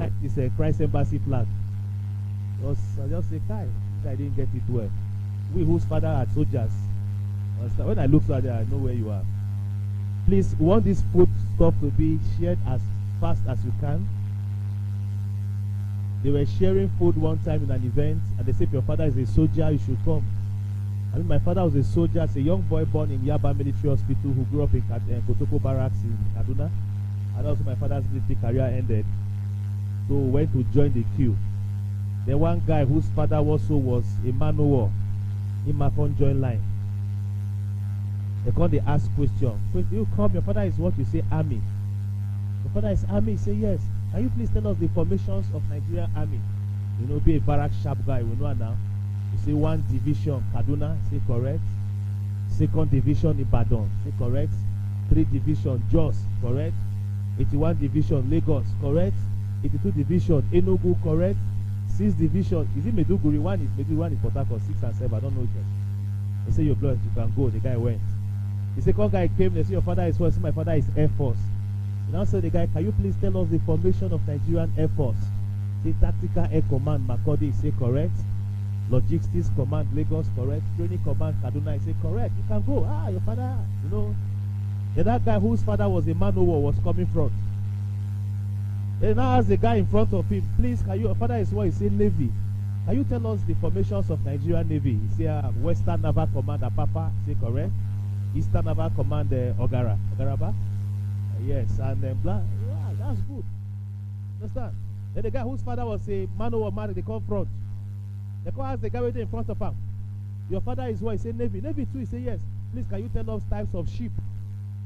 behind this Christ Embassy flag. I just say, Kai, I didn't get it well. We whose father are soldiers. When I look at it, I know where you are. Please, we want this food stuff to be shared as fast as you can. They were sharing food one time in an event, and they said, if your father is a soldier, you should come. I mean, my father was a soldier, as a young boy born in Yaba Military Hospital who grew up in Kotoko Barracks in Kaduna. And also my father's military career ended. So we went to join the queue. The one guy whose father also was a man of war, in my phone join line. They ask question. You come, your father is what? You say army. Your father is army, you say yes. Can you please tell us the formations of Nigerian army? You know, be a barrack sharp guy, we know now. You say 1 division Kaduna, say correct. 2nd division Ibadan, say correct. 3 division Jos, correct. 81 division Lagos, correct. 82 division Enugu, correct. 6 division, is it Meduguri? 1 is Meduguri, 1 is Port Harcourt, 6 and 7, I don't know which. They say you're blessed, you can go. The guy went. The second guy came, they say your father is what? Say my father is Air Force. You now say the guy, can you please tell us the formation of Nigerian Air Force? Say Tactical Air Command Makurdi, say correct. Logistics Command Lagos, correct. Training Command Kaduna, say correct. You can go. Your father, you know. Then that guy whose father was a man of war was coming front. Then now ask the guy in front of him, please, can you, your father is what? He say Navy. Can you tell us the formations of Nigerian Navy? He say Western Naval Command Apapa, say correct. Eastern Naval Command Ogaraba. Yes, and then blah. Yeah, that's good. Understand? Then the guy whose father was a man of war man, they come front. They come ask the guy waiting in front of him. Your father is what? He say Navy. Navy too, he say yes. Please, can you tell us types of ship?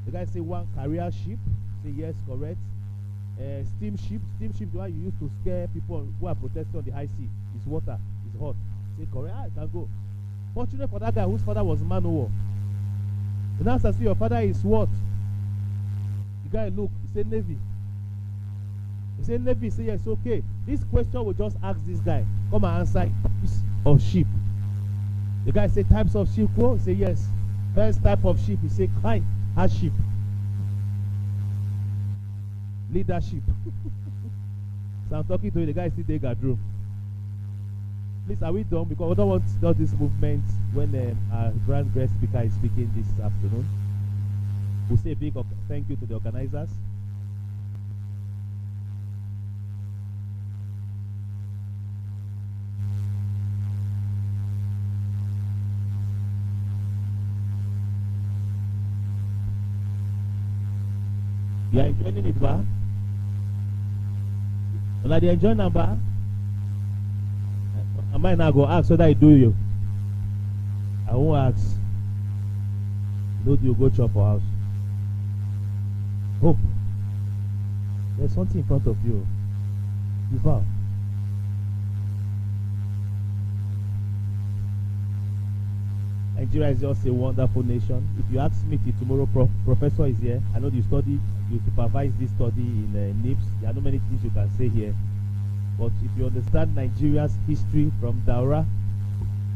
The guy say 1 carrier ship. Say yes, correct. Steamship, the one you use to scare people who are protesting on the high sea. It's water, it's hot. Say correct, I can go. Fortunate for that guy whose father was man of war. The now say your father is what? The guy look, he said Navy. He said Navy, say yes, okay. This question will just ask this guy, come and answer types of ship. The guy say types of ship, oh, he say yes. First type of ship, he say kind as ship. Leadership. So I'm talking to you, the guy still take a drum. Please, are we done? Because we don't want to start this movement when our grand guest speaker is speaking this afternoon. We'll say a big thank you to the organizers. You are enjoying it, ba? Well, they enjoy number. I might not go ask whether I do you. I won't ask. No, do you go chop for house? Hope. There's something in front of you. You vow. Nigeria is just a wonderful nation. If you ask me till tomorrow, Professor is here. I know you study, you supervise this study in NIPS. There are no many things you can say here. But if you understand Nigeria's history from Daura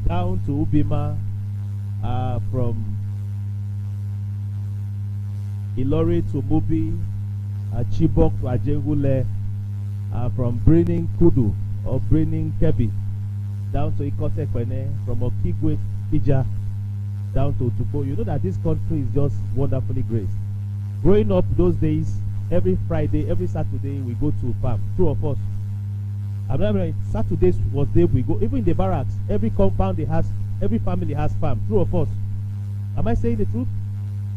down to Ubima, from Ilori to Mubi, Chibok to Ajengule, from Brening Kudu or Brening Kebi, down to Ikotekwene, from Okigwe, Ija, down to Tupo, you know that this country is just wonderfully graced. Growing up those days, every Friday, every Saturday, we go to farm, 2 of us. I remember Saturdays was day we go, even in the barracks, every compound they has, every family has farm, 2 of us. Am I saying the truth?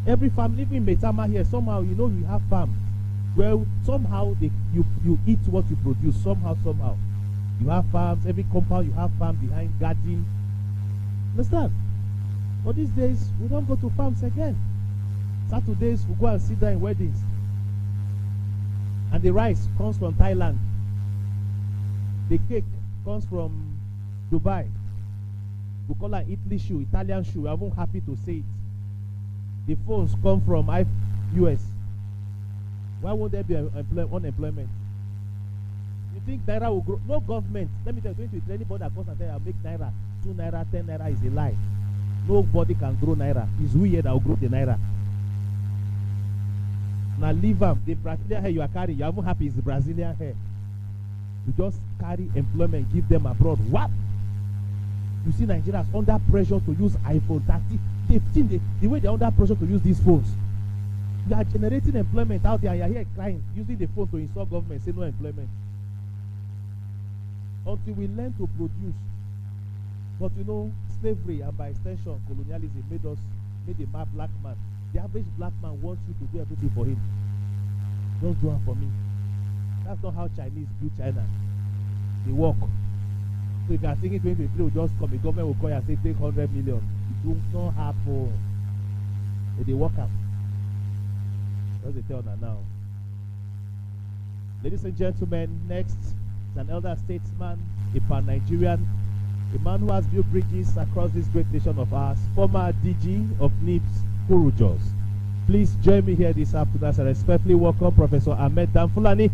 Every family, even in Metama here, somehow, you know, we have farm. Well, somehow you eat what you produce, somehow. You have farms, every compound you have farm behind garden. Understand? But these days, we don't go to farms again. Saturdays, we go and sit there in weddings. And the rice comes from Thailand. The cake comes from Dubai. We call it Italy shoe, Italian shoe. I'm happy to say it. The phones come from US. Why won't there be unemployment? You think Naira will grow? No government. Let me tell you, to anybody that comes and tell you, I'll make Naira 2 Naira, 10 Naira is a lie. Nobody can grow Naira. It's we here that will grow the Naira. Now leave them. The Brazilian hair you are carrying, you are even happy it's the Brazilian hair. You just carry employment, give them abroad. What? You see Nigerians under pressure to use iPhone 30. They think the way they're under pressure to use these phones. You are generating employment out there and you're here crying, using the phone to insult government, say no employment. Until we learn to produce. But you know, slavery and by extension colonialism made a black man. The average black man wants you to do everything for him. Don't do it for me. That's not how Chinese do China. They work. So if you are thinking 2023 will just come, the government will call you and say take 100 million. It will not happen. They work out. What's the tell now? Ladies and gentlemen, next is an elder statesman, a pan-Nigerian, a man who has built bridges across this great nation of ours, former DG of NIBS, Kurujos. Please join me here this afternoon as I respectfully welcome Professor Ahmed Danfulani,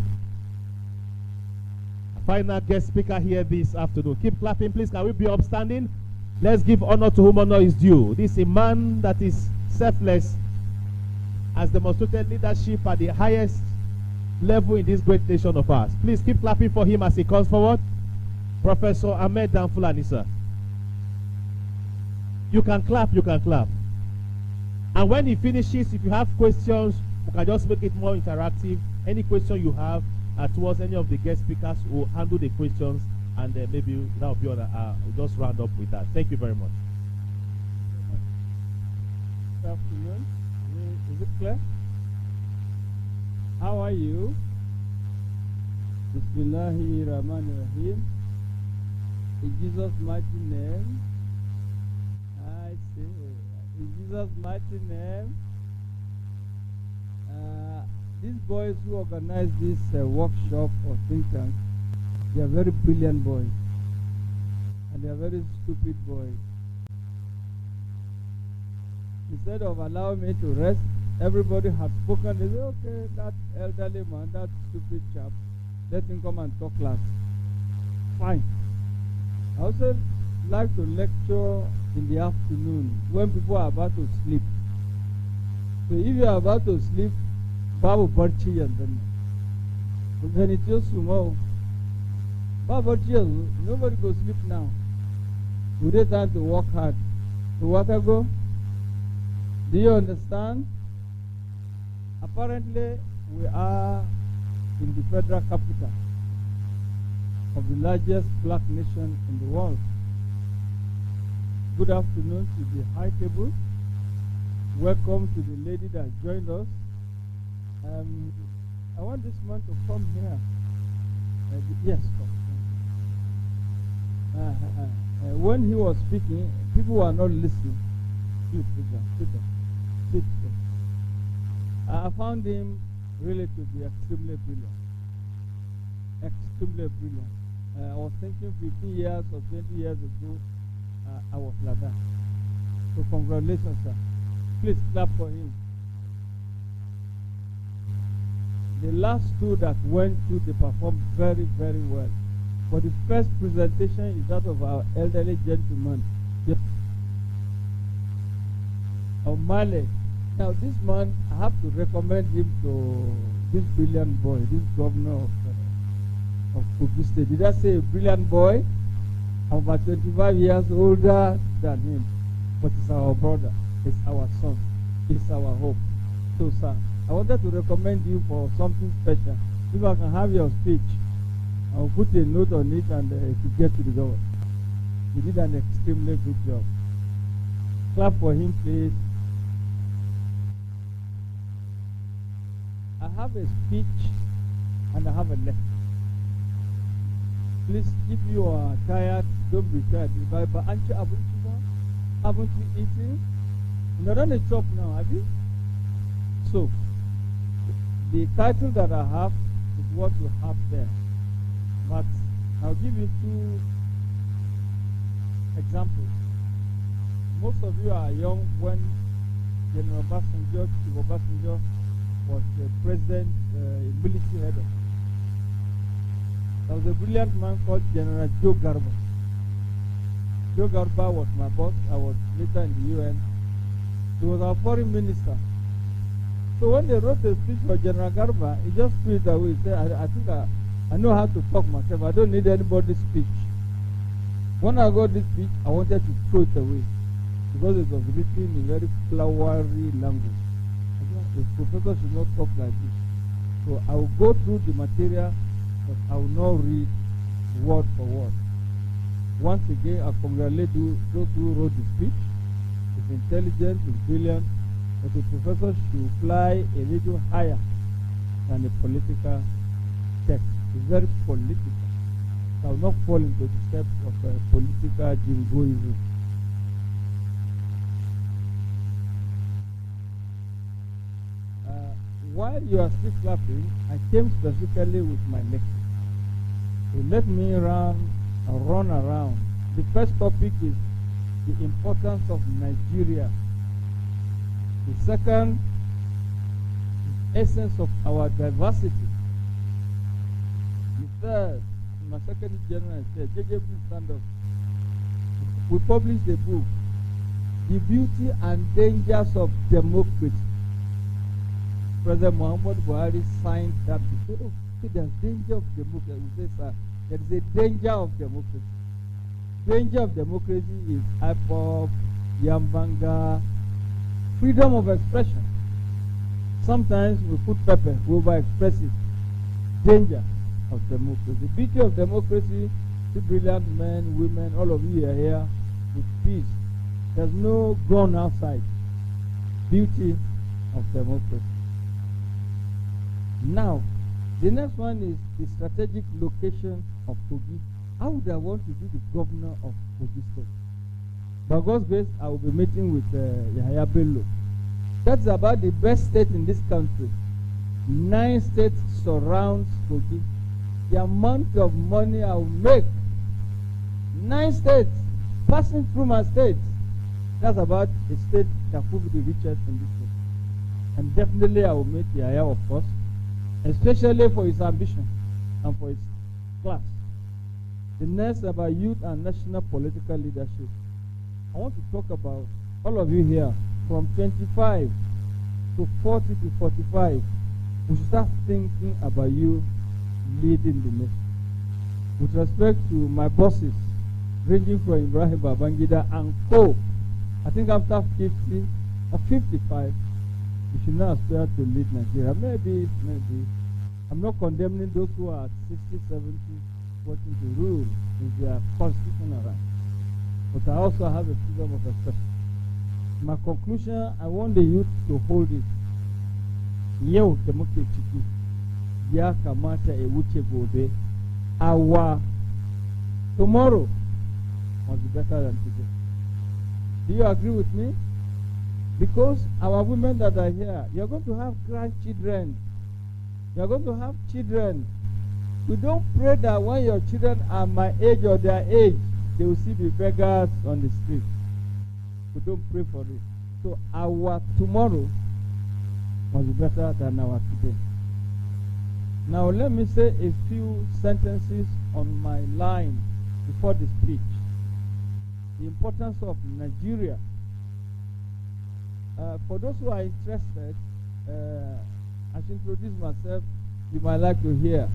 final guest speaker here this afternoon. Keep clapping, please. Can we be upstanding? Let's give honor to whom honor is due. This is a man that is selfless, has demonstrated leadership at the highest level in this great nation of ours. Please keep clapping for him as he comes forward. Professor Ahmed Danfulani, sir. You can clap, you can clap. And when he finishes, if you have questions, we can just make it more interactive. Any question you have towards any of the guest speakers will handle the questions, and maybe that will be on. We'll just round up with that. Thank you very much. Good afternoon. Is it clear? How are you? Bismillahirrahmanirrahim. In Jesus' mighty name, I say, in Jesus' mighty name, these boys who organize this workshop or think tank, they are very brilliant boys, and they are very stupid boys. Instead of allowing me to rest, everybody has spoken. They say, okay, that elderly man, that stupid chap, let him come and talk last. Fine. I also like to lecture in the afternoon when people are about to sleep. So if you are about to sleep, babu barci yanzu nan. When it's just tomorrow, babu barci yanzu, nobody go sleep now. We need time to work hard. So what I go? Do you understand? Apparently, we are in the federal capital of the largest black nation in the world. Good afternoon to the high table. Welcome to the lady that joined us. I want this man to come here. Yes, come. When he was speaking, people were not listening. Please sit down, sit down, sit down. I found him really to be extremely brilliant. Extremely brilliant. I was thinking 15 years or 20 years ago, I was like that. So congratulations, sir. Please clap for him. The last two that went through, they performed very, very well. But the first presentation is that of our elderly gentleman, O'Malley. Now this man, I have to recommend him to this brilliant boy, this governor of Kogi State. Did I say a brilliant boy? I'm about 25 years older than him. But it's our brother, it's our son, it's our hope. So sir, I wanted to recommend you for something special. If I can have your speech, I'll put a note on it and it will get to the government. You did an extremely good job. Clap for him, please. I have a speech and I have a lecture. Please, if you are tired, don't be tired. But aren't you haven't you eaten? You're not on a chop now, have you? So, the title that I have is what you have there. But I'll give you two examples. Most of you are young when General Obasanjo was the president, military head of. There was a brilliant man called General Joe Garba. Joe Garba was my boss. I was later in the UN. He was our foreign minister. So when they wrote a speech for General Garba, he just threw it away. He said, I think I know how to talk myself. I don't need anybody's speech. When I got this speech, I wanted to throw it away because it was written in very flowery language. The professor should not talk like this. So I will go through the material, but I will not read word for word. Once again, I congratulate those who wrote the speech. It's intelligent, it's brilliant, but the professor should fly a little higher than the political text. It's very political. I will not fall into the steps of political jingoism. While you are still clapping, I came specifically with my lecture. So let me run around. The first topic is the importance of Nigeria. The second is the essence of our diversity. The third, my secretary general said, JJ, please stand up. We published a book, The Beauty and Dangers of Democracy. President Muhammad Buhari signed that book. Oh, there's danger of democracy. We say, sir, there is a danger of democracy. Danger of democracy is IPOP, Yambanga, freedom of expression. Sometimes we put pepper, we overexpress it. Danger of democracy. The beauty of democracy, the brilliant men, women, all of you are here with peace. There's no gun outside. Beauty of democracy. Now, the next one is the strategic location of Kogi. How would I want to be the governor of Kogi State? By God's grace, I will be meeting with Yahaya Bello. That's about the best state in this country. 9 states surround Kogi. The amount of money I will make, 9 states passing through my state. That's about a state that will be the richest in this state. And definitely I will meet Yahaya, of course, especially for his ambition and for his class. The next about youth and national political leadership. I want to talk about all of you here from 25 to 40 to 45. We should start thinking about you leading the nation. With respect to my bosses, ranging from Ibrahim Babangida and co, I think after 50 or 55, we should not aspire to lead Nigeria. Maybe. I'm not condemning those who are at 60, 70, wanting to rule in their constitutional right. But I also have a freedom of expression. My conclusion, I want the youth to hold it. Yau da muke ciki ya kamata e wuce gobe. Our tomorrow must be better than today. Do you agree with me? Because our women that are here, you're going to have grandchildren. You're going to have children. We don't pray that when your children are my age or their age, they will see the beggars on the street. We don't pray for it. So our tomorrow must be better than our today. Now let me say a few sentences on my line before the speech. The importance of Nigeria. For those who are interested, I should introduce myself. You might like to hear.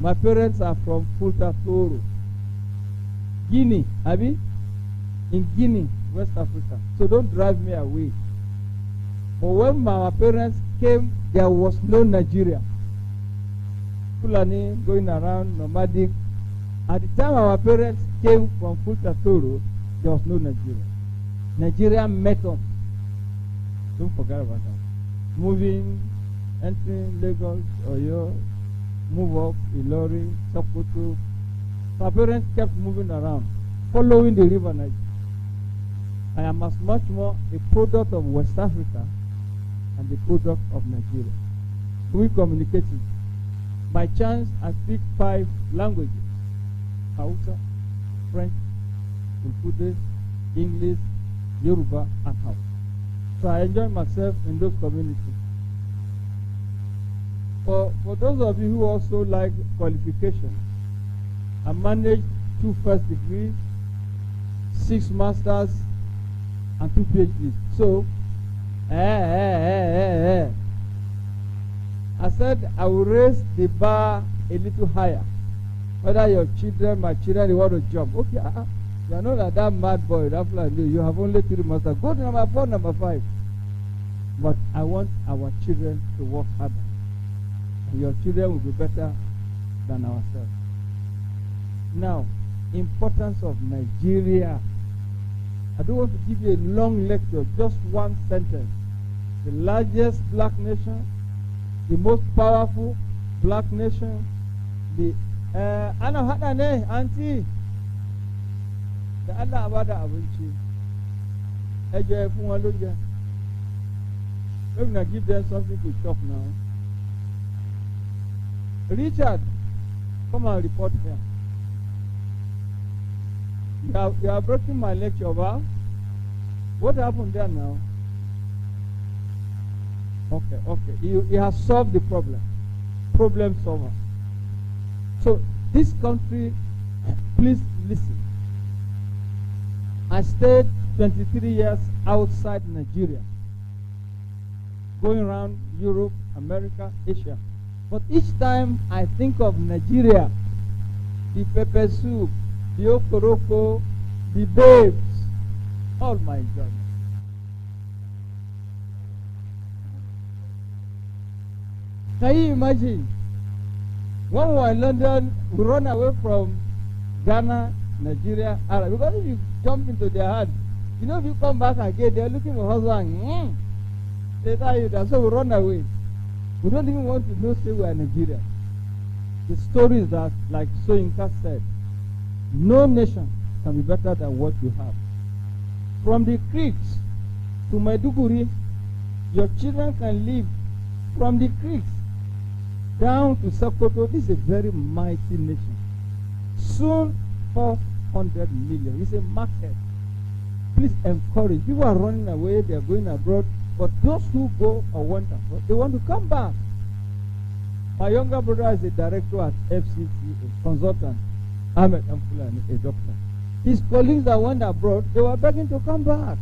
My parents are from Fulta Toro, Guinea, Abi? In Guinea, West Africa. So don't drive me away. But when my parents came, there was no Nigeria. Fulani going around, nomadic. At the time our parents came from Fulta Toro, there was no Nigeria. Nigeria met us. Don't forget about that. Moving, entering Lagos, Oyo, move up, Ilori, Sokoto. Our parents kept moving around, following the river Niger. I am as much more a product of West Africa and the product of Nigeria. We communicated. By chance, I speak 5 languages: Hausa, French, Fulfulde, English, Yoruba, and Hausa. So I enjoy myself in those communities. For those of you who also like qualification, I managed 2 first degrees, 6 masters, and 2 PhDs. So, I said I will raise the bar a little higher. Whether your children, my children, they want to jump. Okay, you are not that mad boy, that like you have only 3 months. Go to number 4, number 5. But I want our children to work harder. And your children will be better than ourselves. Now, importance of Nigeria. I don't want to give you a long lecture, just one sentence. The largest black nation, the most powerful black nation, the ana hada ne auntie da Allah ba da abinci eje fún wọn lóúnjẹ. Maybe na give them something to chop now. Richard, come and report here. You are breaking my lecture, wow. What happened there now? Okay. He has solved the problem. Problem solver. So this country, please listen. I stayed 23 years outside Nigeria, going around Europe, America, Asia. But each time I think of Nigeria, the pepper soup, the okoroko, the babes, all my enjoyment. Can you imagine? When we were in London, we run away from Ghana, Nigeria, Arab. Because if you jump into their heart, you know, if you come back again, they're looking for husband. They tell you that, so we run away. We don't even want to know, say we are Nigeria. The story is that, like Soyinka said, no nation can be better than what you have. From the creeks to Maiduguri, your children can live from the creeks down to Sokoto. This is a very mighty nation. Soon 400 million. It's a market. Please encourage. People are running away, they are going abroad. But those who go or want abroad, they want to come back. My younger brother is a director at FCC, a consultant. Ahmed Amfulani, a doctor. His colleagues that went abroad, they were begging to come back.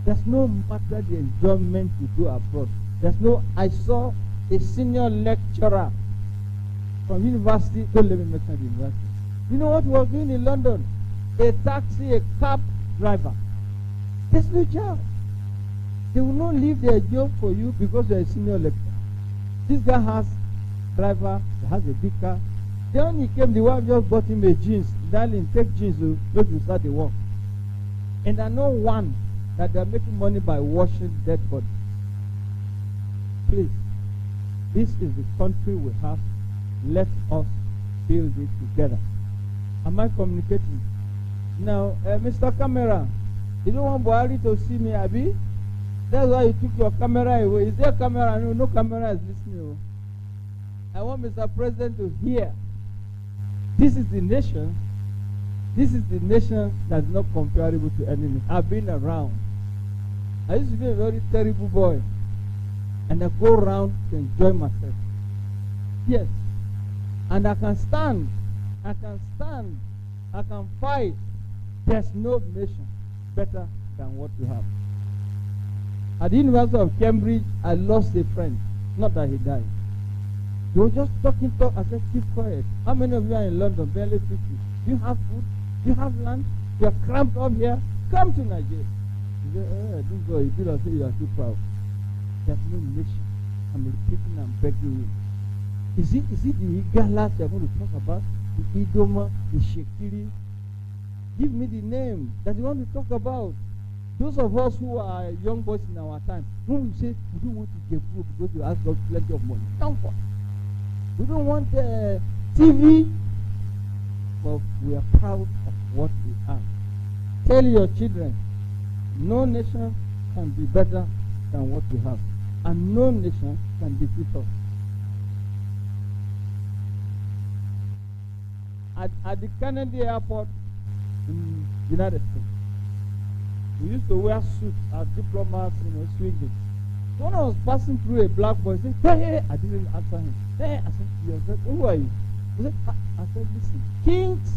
There's no matter the enjoyment you do abroad. I saw a senior lecturer from university, don't let me mention the university. You know what he was doing in London? A taxi, a cab driver. There's no job. They will not leave their job for you because you're a senior lecturer. This guy has driver, he has a big car. Then when he came, the wife just bought him a jeans. Darling, take jeans to make you start the work. And I know one that they're making money by washing dead bodies. Please, this is the country we have. Let us build it together. Am I communicating? Now, Mr. Camera, you don't want Buhari to see me, Abi? That's why you took your camera away. Is there a camera? No camera is listening. I want Mr. President to hear. This is the nation. This is the nation that's not comparable to enemy. I've been around. I used to be a very terrible boy. And I go around to enjoy myself. Yes. And I can stand. I can fight. There's no nation better than what we have. At the University of Cambridge, I lost a friend. Not that he died. He was just talking. I said, keep quiet. How many of you are in London? Barely 50. Do you have food? Do you have land? You are cramped up here? Come to Nigeria. He said, don't go. You feel say you are too proud. There's no nation. I'm repeating and begging you. Is it the Igalas you're going to talk about? The Idoma, the Shekiri? Give me the name that you want to talk about. Those of us who are young boys in our time, when we say we don't want to get food because you ask us plenty of money. Come for. We don't want TV, but we are proud of what we are. Tell your children, no nation can be better than what we have, and no nation can defeat us. At the Kennedy Airport in the United States, we used to wear suits as diplomats, swinging. So when I was passing through, a black boy said, hey, I didn't answer him. Hey, I said, who are you? He said, I said, listen, kings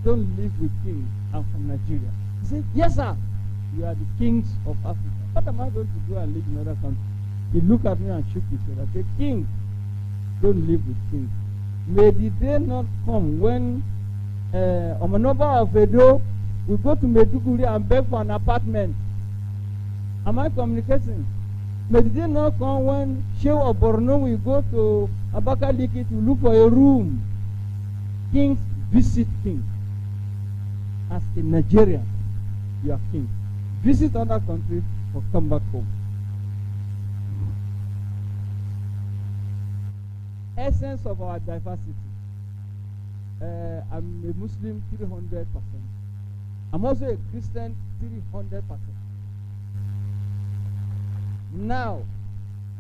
don't live with kings. I'm from Nigeria. He said, yes, sir. You are the kings of Africa. What am I going to do and live in another country? He looked at me and shook his head. I said, King, don't live with kings. May the day not come when Omanoba of Edo will go to Meduguri and beg for an apartment. Am I communicating? May the day not come when Shehu of Borno will go to Abakaliki to look for a room. Kings visit kings. As in Nigeria, you are king. Visit other countries or come back home. Essence of our diversity. I'm a Muslim 300%. I'm also a Christian 300%. Now,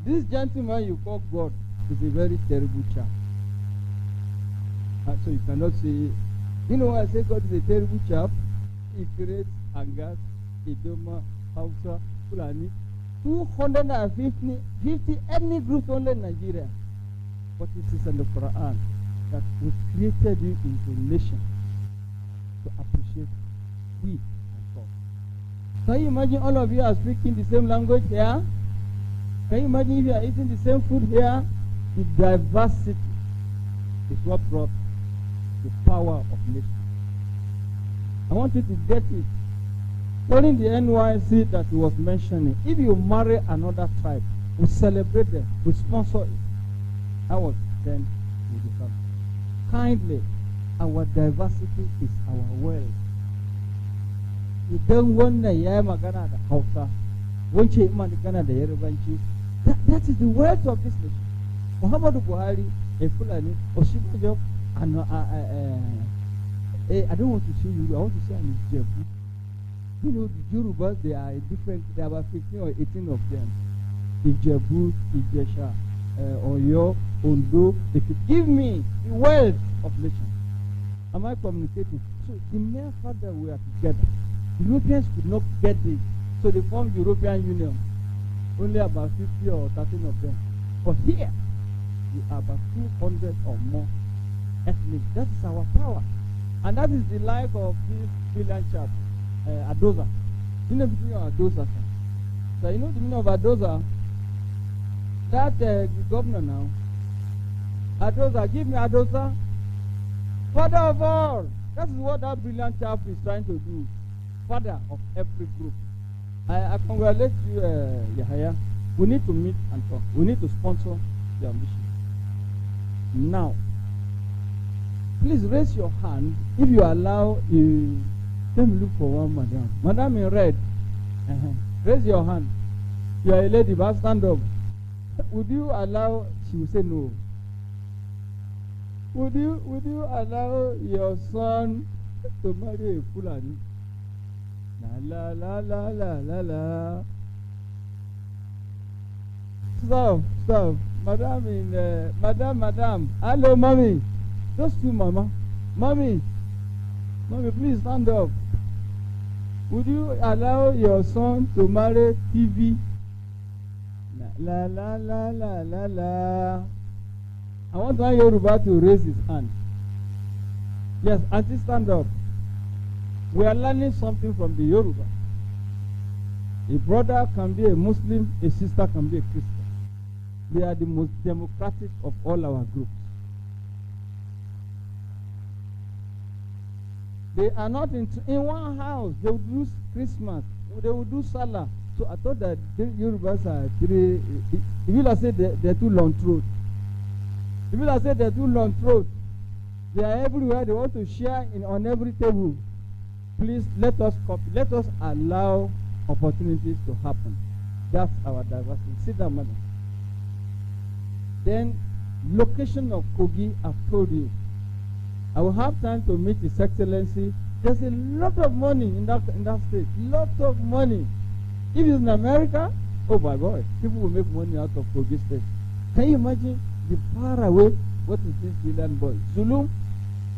this gentleman you call God is a very terrible chap. So you cannot say, you know why I say God is a terrible chap? He creates Angas, Idoma, Hausa, Fulani, 250 ethnic groups only in Nigeria. But it is in the Quran that we created you into a nation to appreciate we and God. Can you imagine all of you are speaking the same language here? Can you imagine if you are eating the same food here? The diversity is what brought the power of nations. I want you to get it. During the NYC that he was mentioning, if you marry another tribe, we celebrate them, we sponsor it. I was then in the country. Kindly, our diversity is our wealth. You don't want to hear Magana the Hausa, won't you Magana the Yerevanchi? That is the wealth of this nation. Muhammadu Buhari, a Fulani, Oshibajo, and I don't want to say you, I want to say I'm Jebu. You know, the Yorubas, they are different, there are about 15 or 18 of them. Ijebu, Ijesha, Oyo, Ondo, they could give me the wealth of nations. Am I communicating? So the mere fact that we are together, Europeans could not get this. So they formed European Union. Only about 50 or 13 of them. But here, we are about 200 or more ethnic. That is our power. And that is the life of this brilliant chap, Adoza. You know the meaning of Adoza? So you know the meaning of Adoza? That the governor now, Adoza, give me Adoza. Father of all. That is what that brilliant chap is trying to do. Father of every group. I congratulate you, Yahaya. We need to meet and talk. We need to sponsor the ambition. Now, please raise your hand if you allow. Let me look for one, madam. Madam in red. Raise your hand. You are a lady, but stand up. Would you allow? She will say no. Would you allow your son to marry a Fulani? La la la la la la. Stop. Madam in Madam. Hello, mommy. Just you, mama. Mommy, please stand up. Would you allow your son to marry TV? La la la la la la. I want one Yoruba to raise his hand. Yes, auntie, stand up. We are learning something from the Yoruba. A brother can be a Muslim, a sister can be a Christian. They are the most democratic of all our groups. They are not in one house. They would do Christmas. They would do Salah. So I thought that the Yorubas are three. If you say they're too long throat. If you say they're too long throat, they are everywhere. They want to share on every table. Please let us copy. Let us allow opportunities to happen. That's our diversity. Sit down, madam. Then, location of Kogi, I've told you. I will have time to meet His Excellency. There's a lot of money in that state. Lot of money. If it's in America, oh my boy, people will make money out of Kogi State. Can you imagine the far away? What is this brilliant boy? Zulu?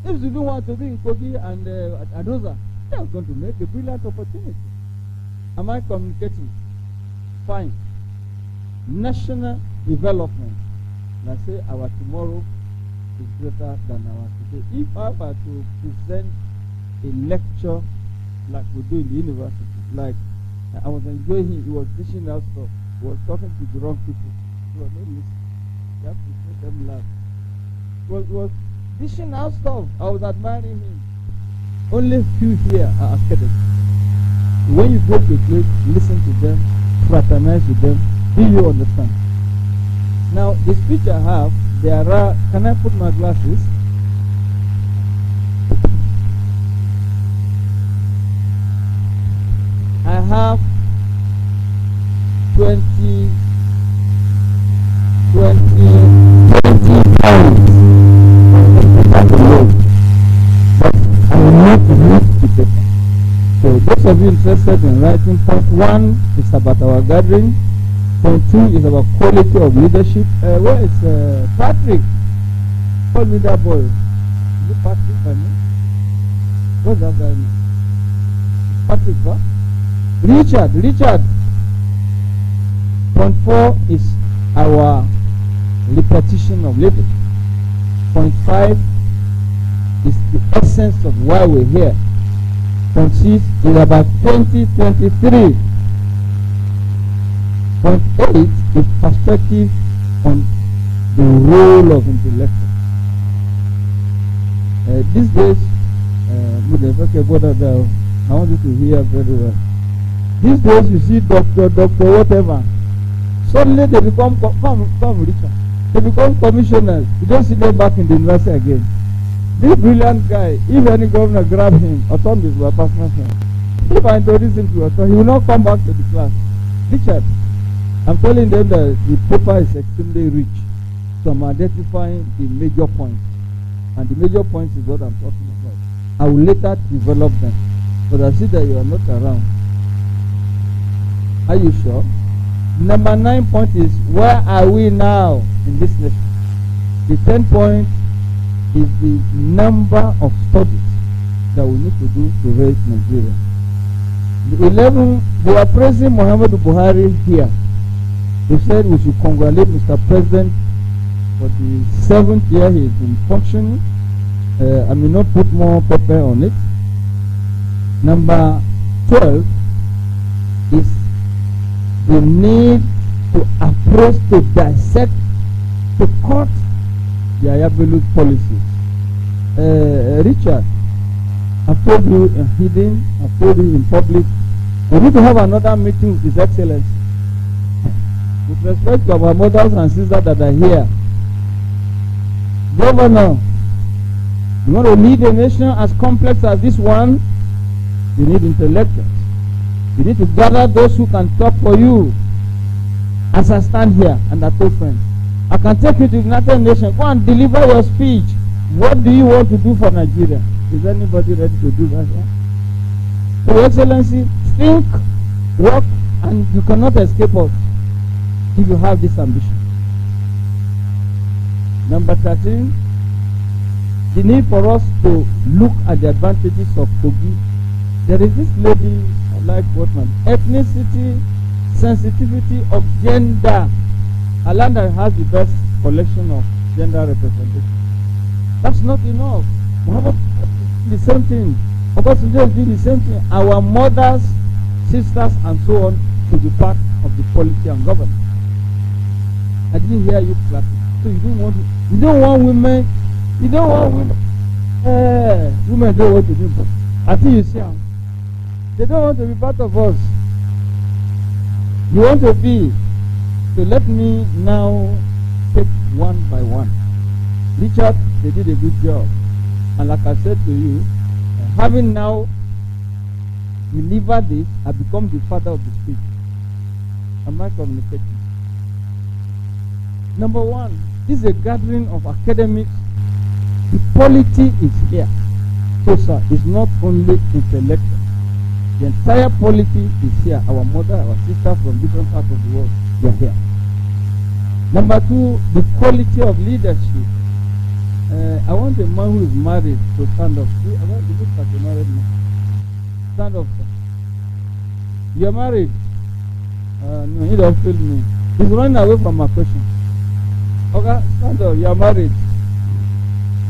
If Zulu wants to be in Kogi and Adoza, they are going to make a brilliant opportunity. Am I communicating? Fine. National development. And I say our tomorrow is greater than our today. If I were to present a lecture like we do in the university, like I was enjoying him, he was teaching us stuff. was talking to the wrong people. He was not listening. You have to make them laugh. Was dishing out stuff. I was admiring him. Only few here are academics. When you go to a place, listen to them, fraternize with them, do you understand? Now, the speech I have, there are, can I put my glasses? I have 20 pounds. But I will not read the paper. So those of you interested in writing, point 1 is about our gathering. Point 2 is about quality of leadership. Where is Patrick? Call me that boy. Is it Patrick by me? What's that guy name? Patrick, what? Richard. Point 4 is our repetition of leadership. Point 5 is the essence of why we're here. Point 6 is about 2023. Point 8 is perspective on the role of intellectual. These days, I want you to hear very well. These days you see doctor, whatever. Suddenly they become, come Richard. They become commissioners. You don't see them back in the university again. This brilliant guy, if any governor grab him, Authority is my personal friend. If I introduce him to Authority, he will not come back to the class. Richard, I'm telling them that the paper is extremely rich. So I'm identifying the major points. And the major points is what I'm talking about. I will later develop them. But I see that you are not around. Are you sure? Number 9 point is, where are we now in this nation? The 10 point is the number of studies that we need to do to raise Nigeria. The 11, they are praising Muhammadu Buhari here. They said we should congratulate Mr. President for the 7th year he has been functioning. I may not put more pepper on it. Number 12 is the need to approach, to dissect, to cut Yahaya Bello's policies. Richard, I've told you in hidden, I've told you in public, we need to have another meeting with His Excellency. With respect to our mothers and sisters that are here, Governor, you want to lead a nation as complex as this one, you need intellectuals. You need to gather those who can talk for you. As I stand here and I told friends, I can take you to the United Nations. Go and deliver your speech. What do you want to do for Nigeria? Is anybody ready to do that? Yeah? So, Your Excellency, think, work, and you cannot escape us if you have this ambition. Number 13, the need for us to look at the advantages of Kogi. There is this lady, I like Wortman, ethnicity, sensitivity of gender. A land that has the best collection of gender representation. That's not enough. Muhammad the same thing. Because we just do the same thing. Our mothers, sisters, and so on to be part of the polity and government. I didn't hear you clapping. So you don't want women. You don't want women. Women don't want to do that. Until you see them. They don't want to be part of us. You want to be. So let me now take one by one. Richard, they did a good job. And like I said to you, having now delivered this, I become the father of the speech. Am I communicating? Number 1, this is a gathering of academics. The polity is here. So, sir, it's not only intellectual. The entire polity is here. Our mother, our sister from different parts of the world, they are here. Number 2, the quality of leadership. I want a man who is married to stand up. I want to look at a married man. Stand up, sir. You're married? No, you don't feel me. He's running away from my question. Okay, stand up. You're married.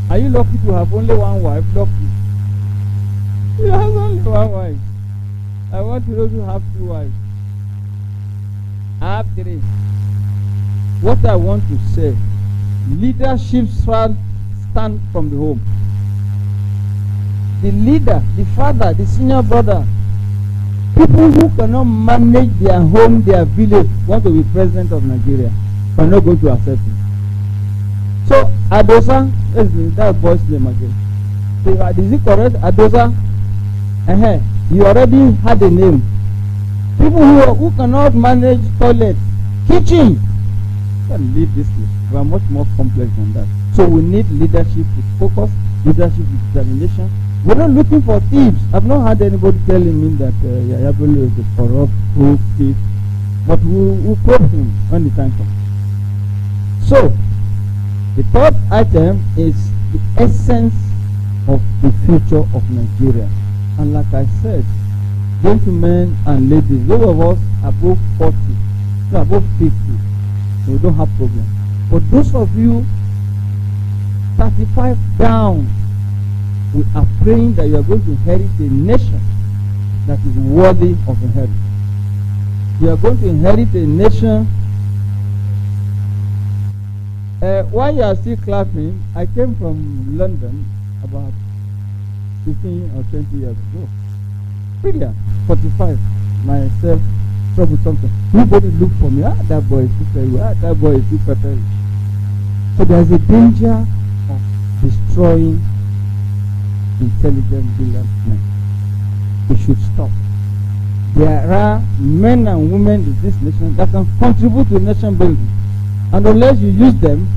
Are you lucky to have only one wife? Lucky. You have only one wife. I want you to have 2 wives. I have three. What I want to say, leadership stand from the home. The leader, the father, the senior brother, people who cannot manage their home, their village, want to be president of Nigeria, are not going to accept it. So, Adosa, that boy's name again. Is it correct? Adosa? You already had a name. People who cannot manage toilet, kitchen, can lead this place. We are much more complex than that. So we need leadership with focus, leadership with determination. We're not looking for thieves. I've not had anybody telling me that Yahaya Bello is a corrupt, crook, thief. But we'll probe him when the time comes. So, the third item is the essence of the future of Nigeria. And like I said, gentlemen and ladies, those of us above 40, no, above 50, we don't have problem. But those of you 35 down, we are praying that you are going to inherit a nation that is worthy of inheritance. You are going to inherit a nation. While you are still clapping, I came from London about 15 or 20 years ago. Brilliant. 45. Myself, trouble something. Nobody look for me. That boy is too very. That boy is too prepared. So there is a danger of destroying intelligent, brilliant men. We should stop. There are men and women in this nation that can contribute to nation building. And unless you use them,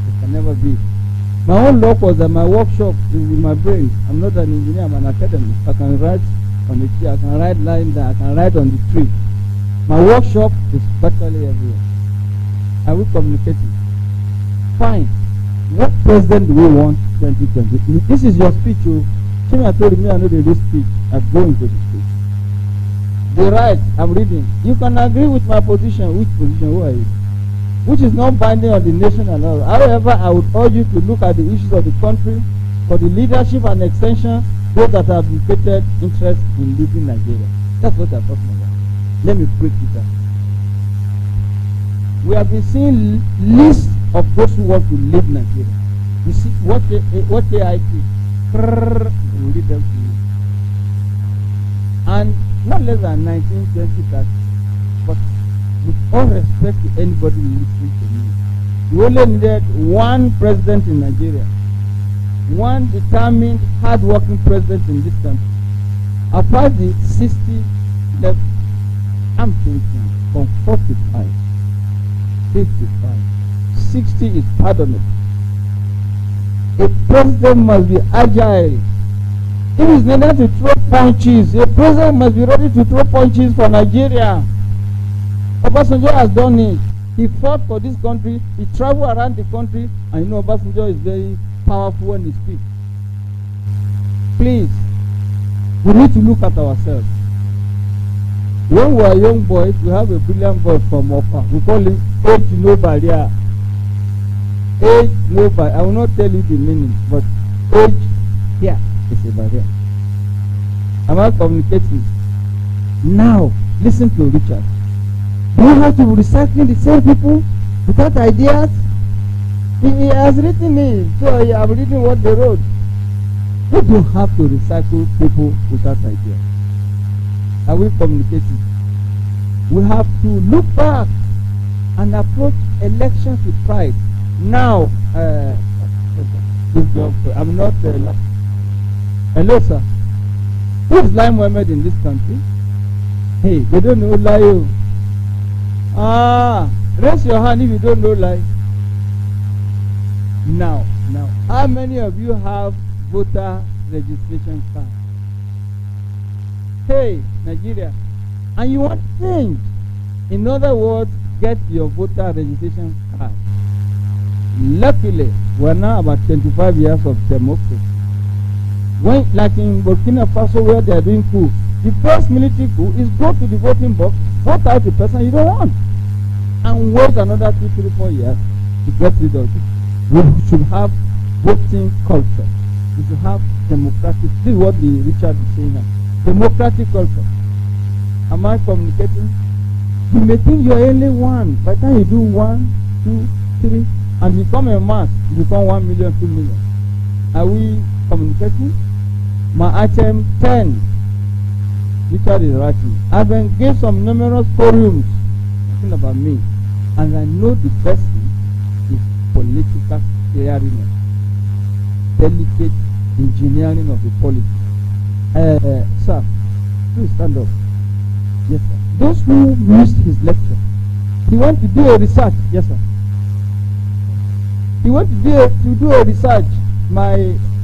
it can never be. My own luck was that my workshop is in my brain. I'm not an engineer, I'm an academic. I can write on the tree, I can write line there, I can write on the tree. My workshop is virtually everywhere. Are we communicating? Fine. What president do we want 2020? This is your speech. Chima told me I know the speech. I'm going to the speech. The right, I'm reading. You can agree with my position. Which position? Who are you? Which is not binding on the nation and all. However, I would urge you to look at the issues of the country for the leadership and extension, those that have indicated interest in leading Nigeria. That's what I'm talking about. Let me break it down. We have been seeing lists of those who want to lead Nigeria. You see what AIT will lead them to you. And not less than 19, 20, 30. But with all respect to anybody listening to me, we only needed one president in Nigeria. One determined, hard-working president in this country. Apart the 60 left, I'm thinking from 45, 55, 60 is pardonable. A president must be agile. If it's needed to throw punches, a president must be ready to throw punches for Nigeria. Obasanjo has done it. He fought for this country. He traveled around the country, and you know Obasanjo is very powerful when he speaks. Please, we need to look at ourselves. When we are young boys, we have a brilliant boy from Opa. We call him age no barrier. Age no barrier. I will not tell you the meaning, but age here is a barrier. Am I communicating? Now, listen to Richard. Do you have to be recycling the same people without ideas? He has written it, so I'm reading what they wrote. We don't have to recycle people without ideas. Are we communicating? We have to look back and approach elections with pride. Now, I'm not. Hello, sir. Who is Lai Mohammed in this country? Hey, they don't know Lai. Raise your hand if you don't know Lai. Now, how many of you have voter registration card? Hey, Nigeria, and you want change. In other words, get your voter registration card. Luckily, we're now about 25 years of democracy. When, like in Burkina Faso, where they are doing coup, the first military coup is go to the voting box, vote out the person you don't want, and wait another 2, 3, 4 years to get rid of it. We should have voting culture. We should have democratic. This is what Richard is saying now. Democratic culture. Am I communicating? You may think you are only one. By the time you do 1, 2, 3, and you become a mass, you become 1 million, 2 million. Are we communicating? My item 10, Richard is writing. I've engaged some numerous forums talking about me, and I know the best thing is political cleariness, delicate engineering of the politics. Sir, please stand up. Yes, sir. Those who missed his lecture, he went to do a research. Yes, sir. He went to do a research.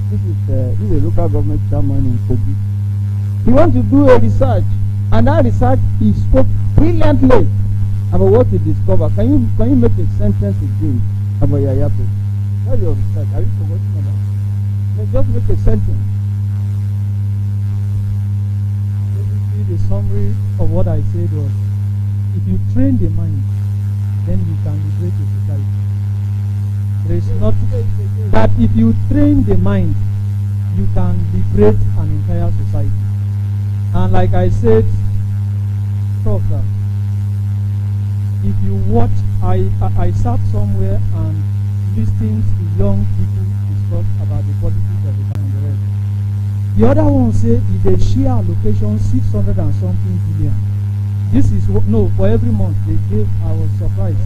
This is a local government chairman in Kogi. He went to do a research, and that research he spoke brilliantly about what he discovered. Can you make a sentence again about Yahaya Bello? That's your research. Are you forgetting about it? Just make a sentence. Basically, the summary of what I said was, if you train the mind, then you can liberate the society. There is not that if you train the mind, you can liberate an entire society. And like I said, Doctor, if you watch, I sat somewhere and listened to young people discuss about the politics of the time and the rest. The other one said if they share allocation 600 and something billion. This is what, no, for every month they gave. I was surprised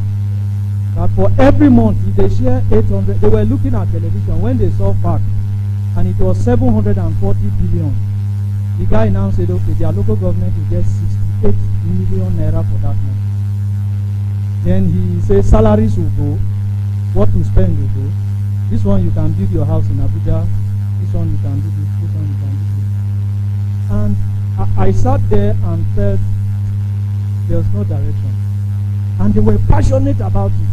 that for every month if they share 800, they were looking at television when they saw fact, and it was 740 billion. The guy now said, okay, their local government will get 68 million naira for that month. Then he says salaries will go, what to spend will go. This one you can build your house in Abuja, this one you can do this one you can do this. And I sat there and felt there was no direction. And they were passionate about it.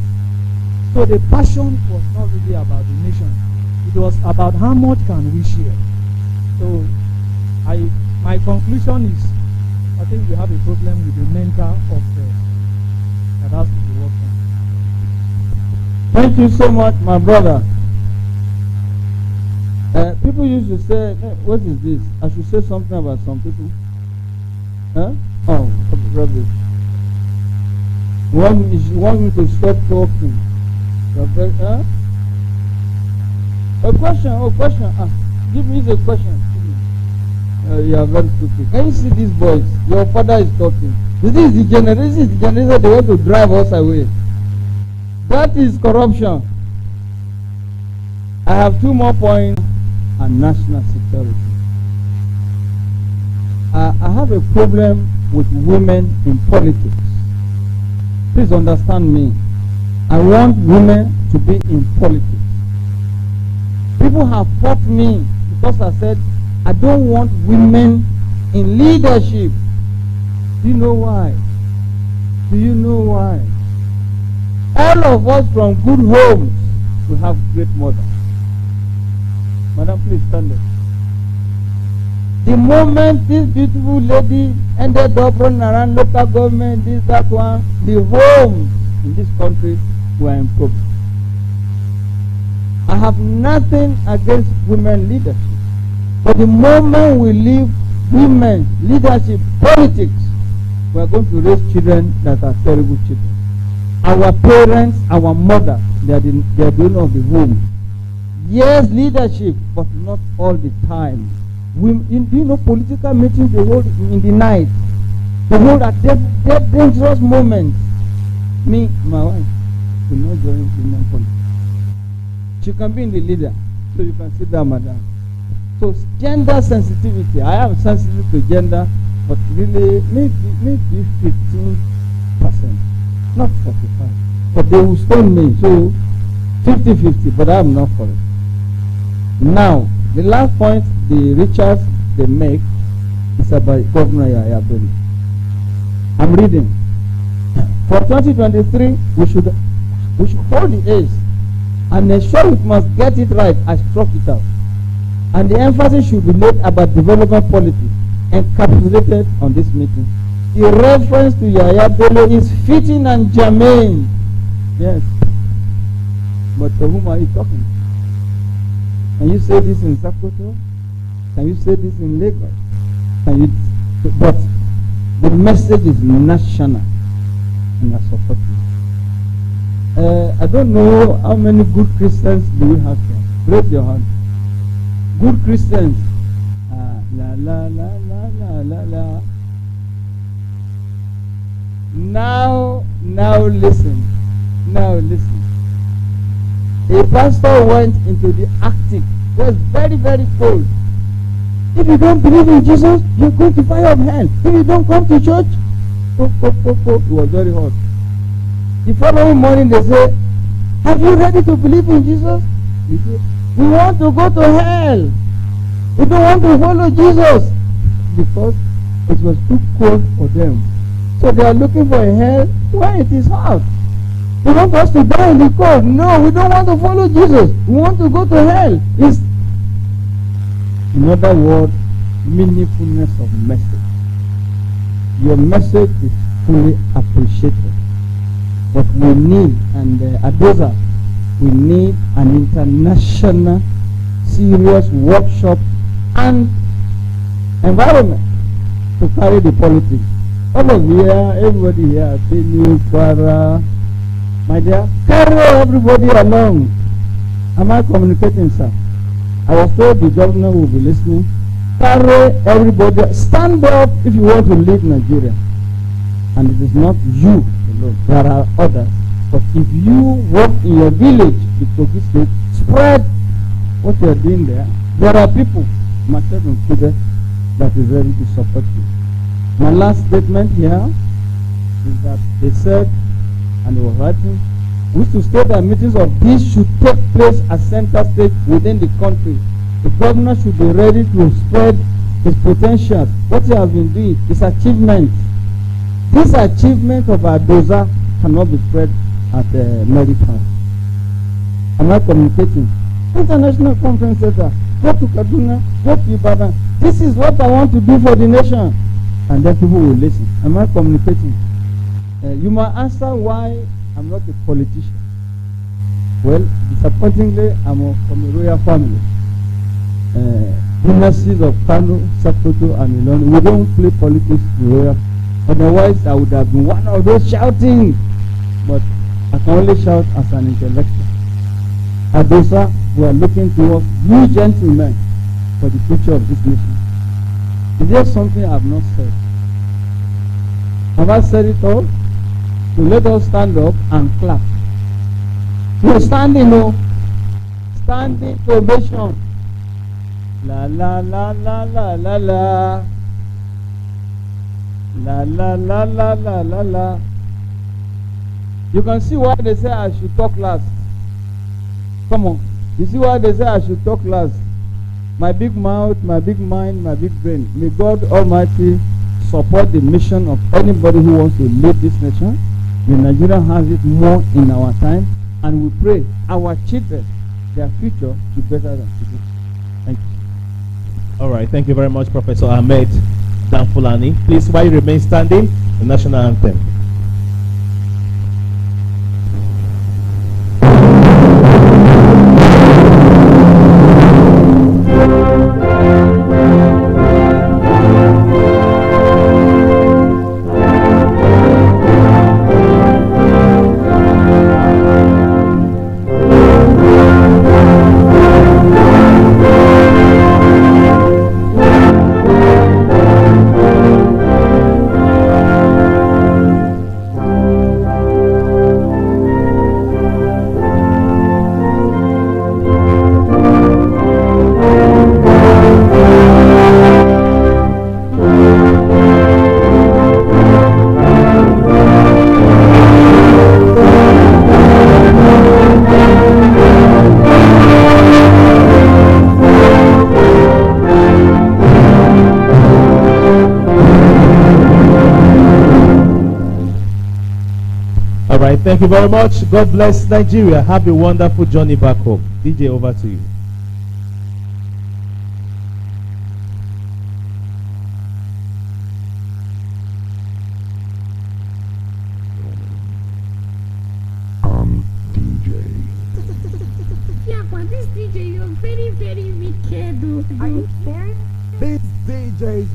So the passion was not really about the nation. It was about how much can we share. So my conclusion is, I think we have a problem with the mental upstairs that has to be worked on. Thank you so much, my brother. People used to say, what is this? I should say something about some people. Huh? Oh, rubbish. You want me to stop talking? Huh? A question. Give me the question. You are very stupid. Can you see these boys? Your father is talking. This is the generation they want to drive us away. That is corruption. I have 2 more points on national security. I have a problem with women in politics. Please understand me. I want women to be in politics. People have fought me because I said I don't want women in leadership. Do you know why? All of us from good homes will have great mothers. Madam, please stand up. The moment this beautiful lady ended up running around local government, this, that one, the homes in this country were in problem. I have nothing against women leadership. But the moment we leave women leadership politics, we are going to raise children that are terrible children. Our parents, our mothers, they are the owner of the home. Yes, leadership, but not all the time. Do you know political meetings they hold in the night? They hold at dangerous moments. Me, my wife, will not join women politics. She can be in the leader, so you can sit down, madam. So gender sensitivity, I am sensitive to gender, but really maybe 15%, not 45. But they will stone me, so 50-50, but I am not for it. Now, the last point the Richards they make is about Governor Yahaya Bello. I'm reading. For 2023, we should hold the ace and ensure we must get it right. I struck it out. And the emphasis should be laid about development policy encapsulated on this meeting. The reference to Yahaya Bello is fitting and germane. Yes. But to whom are you talking? Can you say this in Sokoto? Can you say this in Lagos? But the message is national. and I support you. I don't know how many good Christians do we have here. Raise your hand. Good Christians. La la la la la la la. Now listen. Now listen. A pastor went into the Arctic. It was very, very cold. If you don't believe in Jesus, you're going to fire of hell. If you don't come to church, it was very hot. The following morning they say, have you ready to believe in Jesus? He said, we want to go to hell. We don't want to follow Jesus. Because it was too cold for them. So they are looking for a hell where it is hot. They want us to die in the cold. No, we don't want to follow Jesus. We want to go to hell. It's, in other words, meaningfulness of message. Your message is fully appreciated. But we need, and Adoza, we need an international, serious workshop and environment to carry the politics. All of here, everybody here, Benny, Kwara, my dear, carry everybody along. Am I communicating, sir? I was told the governor will be listening. Carry everybody. Stand up if you want to lead Nigeria. And it is not you alone. There are others. But if you work in your village, the Kogi State, spread what you are doing there. There are people, myself included, that is ready to support you. My last statement here is that they said, and they were writing, we should state that meetings of this should take place at center stage within the country. The governor should be ready to spread his potential. What he has been doing is achievement. This achievement of Adoza cannot be spread at America. Am I communicating? International conference center. Go to Kaduna, go to Ibadan. This is what I want to do for the nation. And then people will listen. Am I communicating? You might answer why I'm not a politician. Well, disappointingly, I'm from a royal family. Dynasties of Kano, Sokoto, and Ilorin. We don't play politics in royal. Otherwise, I would have been one of those shouting. But I can only shout as an intellectual. Adosa, we are looking towards you gentlemen for the future of this nation. Is there something I have not said? Have I said it all? So let us stand up and clap. No, standing, no. Standing ovation. La la la la la la la. La la la la la la la. You can see why they say I should talk last. Come on. You see why they say I should talk last. My big mouth, my big mind, my big brain. May God Almighty support the mission of anybody who wants to lead this nation. May Nigeria has it more in our time. And we pray our children, their future should be better than today. Thank you. All right. Thank you very much, Professor Ahmed Danfulani. Please, while you remain standing, the national anthem. Thank you very much. God bless Nigeria. Have a wonderful journey back home. DJ, over to you. DJ. Yeah, but this DJ, you're very, very wicked. Are you serious? This DJ is